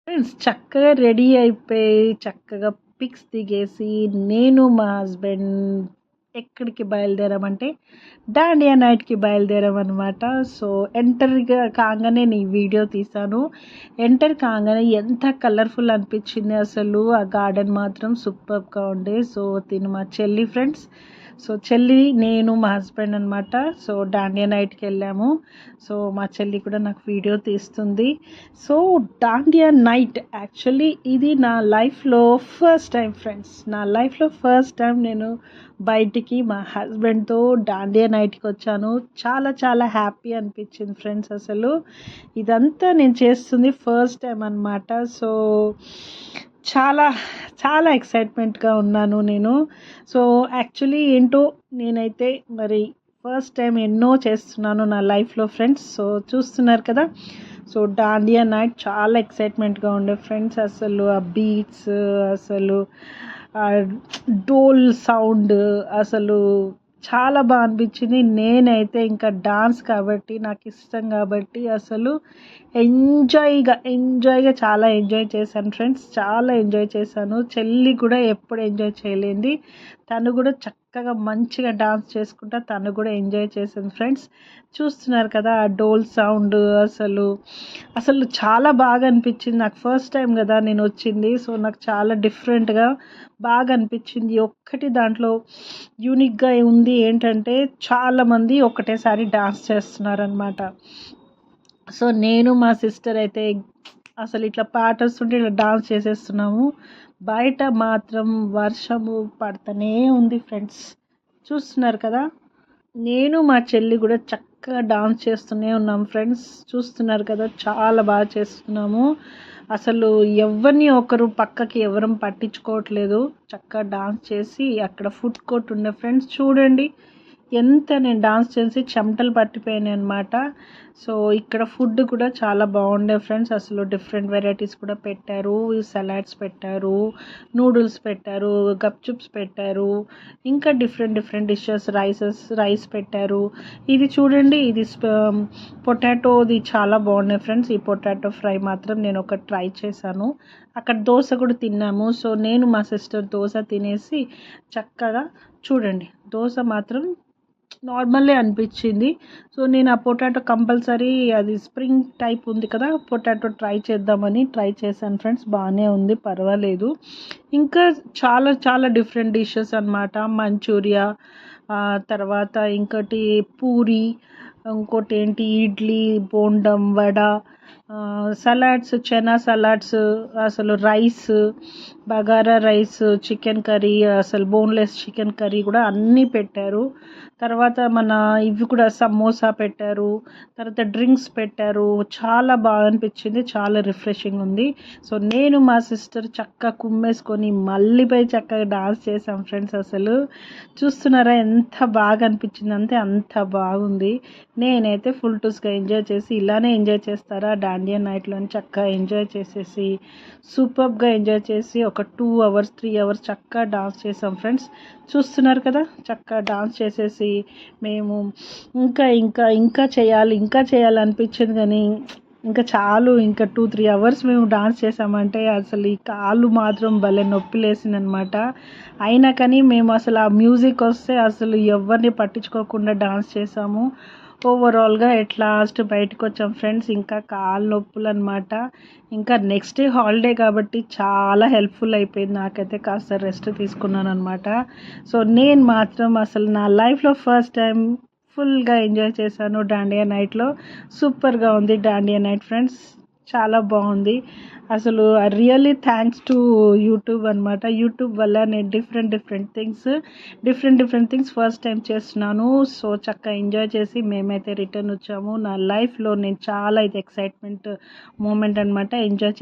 Friends చక్కగా ready అయిపోయి చక్కగా పిక్స్ దిగేసి నేను మా హస్బెండ్ ఎక్కడికి బయలుదేరామంటే డాండియా నైట్కి బయలుదేరామన్నమాట. సో ఎంటర్గా కాగానే నీ వీడియో తీసాను. ఎంటర్ కాగానే ఎంత కలర్ఫుల్ అనిపించింది అసలు. ఆ గార్డెన్ మాత్రం సూపర్గా ఉండే. సో తిను మా చెల్లి ఫ్రెండ్స్. సో చెల్లి నేను మా హస్బెండ్ అనమాట. సో డాండియా నైట్కి వెళ్ళాము. సో మా చెల్లి కూడా నాకు వీడియో తీస్తుంది. సో డాండియా నైట్ యాక్చువల్లీ ఇది నా లైఫ్లో ఫస్ట్ టైం ఫ్రెండ్స్. నా లైఫ్లో ఫస్ట్ టైం నేను బయటికి మా హస్బెండ్తో డాండియా నైట్కి వచ్చాను. చాలా చాలా హ్యాపీ అనిపించింది ఫ్రెండ్స్. అసలు ఇదంతా నేను చేస్తుంది ఫస్ట్ టైం అనమాట. సో చాలా చాలా ఎక్సైట్మెంట్గా ఉన్నాను నేను. సో యాక్చువల్లీ ఏంటో నేనైతే మరి ఫస్ట్ టైం ఎన్నో చేస్తున్నాను నా లైఫ్లో ఫ్రెండ్స్. సో చూస్తున్నారు కదా. సో డాండియా నైట్ చాలా ఎక్సైట్మెంట్గా ఉండే ఫ్రెండ్స్. అసలు ఆ బీట్స్, అసలు డోల్ సౌండ్ అసలు చాలా బాగా అనిపించింది. నేనైతే ఇంకా డాన్స్ కాబట్టి నాకు ఇష్టం కాబట్టి అసలు ఎంజాయ్గా చాలా ఎంజాయ్ చేశాను ఫ్రెండ్స్. చాలా ఎంజాయ్ చేశాను. చెల్లి కూడా ఎప్పుడు ఎంజాయ్ చేయలేంది. తను కూడా చక్కగా మంచిగా డాన్స్ చేసుకుంటా తను కూడా ఎంజాయ్ చేసింది ఫ్రెండ్స్. చూస్తున్నారు కదా ఆ డోల్ సౌండ్ అసలు చాలా బాగా అనిపించింది. నాకు ఫస్ట్ టైం కదా నేను వచ్చింది. సో నాకు చాలా డిఫరెంట్గా బాగా అనిపించింది. ఒక్కటి దాంట్లో యూనిక్గా ఉంది ఏంటంటే చాలామంది ఒకటేసారి డాన్స్ చేస్తున్నారనమాట. సో నేను మా సిస్టర్ అయితే అసలు ఇట్లా పాట వస్తుంటే ఇట్లా డాన్స్ చేసేస్తున్నాము. బయట మాత్రం వర్షము పడుతూనే ఉంది ఫ్రెండ్స్. చూస్తున్నారు కదా. నేను మా చెల్లి కూడా చక్కగా డాన్స్ చేస్తూనే ఉన్నాం ఫ్రెండ్స్. చూస్తున్నారు కదా చాలా బాగా చేస్తున్నాము. అసలు ఎవరిని ఒకరు పక్కకి ఎవరం పట్టించుకోవట్లేదు. చక్కగా డాన్స్ చేసి అక్కడ ఫుడ్ కోర్ట్ ఉండే ఫ్రెండ్స్ చూడండి ఎంత నేను డాన్స్ చేసి చెమటలు పట్టిపోయాను అనమాట. సో ఇక్కడ ఫుడ్ కూడా చాలా బాగుండే ఫ్రెండ్స్. అసలు డిఫరెంట్ వెరైటీస్ కూడా పెట్టారు. సలాడ్స్ పెట్టారు, నూడిల్స్ పెట్టారు, గప్చుప్స్ పెట్టారు, ఇంకా డిఫరెంట్ డిషెస్, రైస్ పెట్టారు. ఇది చూడండి, ఇది పొటాటోది చాలా బాగున్నాయి ఫ్రెండ్స్. ఈ పొటాటో ఫ్రై మాత్రం నేను ఒక ట్రై చేశాను. అక్కడ దోశ కూడా తిన్నాము. సో నేను మా సిస్టర్ దోశ తినేసి చక్కగా చూడండి దోశ మాత్రం నార్మల్లే అనిపించింది. సో నేను ఆ పొటాటో కంపల్సరీ అది స్ప్రింగ్ టైప్ ఉంది కదా పొటాటో ట్రై చేద్దామని ట్రై చేశాను ఫ్రెండ్స్. బాగానే ఉంది, పర్వాలేదు. ఇంకా చాలా చాలా డిఫరెంట్ డిషెస్ అనమాట. మంచూరియా, తర్వాత ఇంకోటి పూరి, ఇంకోటి ఏంటి ఇడ్లీ, బోండం, వడ, సలాడ్స్, చనా సలాడ్స్, అసలు rice, bagara rice, chicken curry, అసలు బోన్లెస్ చికెన్ కర్రీ కూడా అన్నీ పెట్టారు. తర్వాత మన ఇవి కూడా సమోసా పెట్టారు. తర్వాత డ్రింక్స్ పెట్టారు. చాలా బాగా అనిపించింది. చాలా రిఫ్రెషింగ్ ఉంది. సో నేను మా సిస్టర్ చక్కగా కుమ్మేసుకొని మళ్ళీ పోయి చక్కగా డాన్స్ చేసాం ఫ్రెండ్స్. అసలు చూస్తున్నారా ఎంత బాగా అనిపించింది అంటే అంత బాగుంది. నేనైతే ఫుల్ టూస్గా ఎంజాయ్ చేసి ఇలానే ఎంజాయ్ చేస్తారా డాండియా నైట్లో చక్కగా ఎంజాయ్ చేసేసి సూపర్గా ఎంజాయ్ చేసి ఒక 2 hours 3 hours చక్కగా డాన్స్ చేసాం ఫ్రెండ్స్. చూస్తున్నారు కదా చక్కగా డాన్స్ చేసేసి మేము ఇంకా ఇంకా ఇంకా చేయాలి అనిపించింది. కానీ ఇంకా చాలు, ఇంకా 2-3 hours మేము డాన్స్ చేసామంటే అసలు ఈ కాళ్ళు మాత్రం భలే నొప్పి లేసిందనమాట. అయినా కానీ మేము అసలు ఆ మ్యూజిక్ వస్తే అసలు ఎవరిని పట్టించుకోకుండా డాన్స్ చేసాము. ఓవరాల్గా ఎట్ లాస్ట్ బయటకు వచ్చాం ఫ్రెండ్స్. ఇంకా కాళ్ళు నొప్పులు అనమాట. ఇంకా నెక్స్ట్ డే హాలిడే కాబట్టి చాలా హెల్ప్ఫుల్ అయిపోయింది. నాకైతే కాస్త రెస్ట్ తీసుకున్నాను అనమాట. సో నేను మాత్రం అసలు నా లైఫ్లో ఫస్ట్ టైం ఫుల్గా ఎంజాయ్ చేశాను డాండియా నైట్లో. సూపర్గా ఉంది డాండియా నైట్ ఫ్రెండ్స్. చాలా బాగుంది. అసలు రియల్లీ థ్యాంక్స్ టు యూట్యూబ్ అనమాట. యూట్యూబ్ వల్ల నేను డిఫరెంట్ థింగ్స్ ఫస్ట్ టైం చేస్తున్నాను. సో చక్కగా ఎంజాయ్ చేసి మేమైతే రిటర్న్ వచ్చాము. నా లైఫ్లో నేను చాలా ఇది ఎక్సైట్మెంట్ మూమెంట్ అనమాట. ఎంజాయ్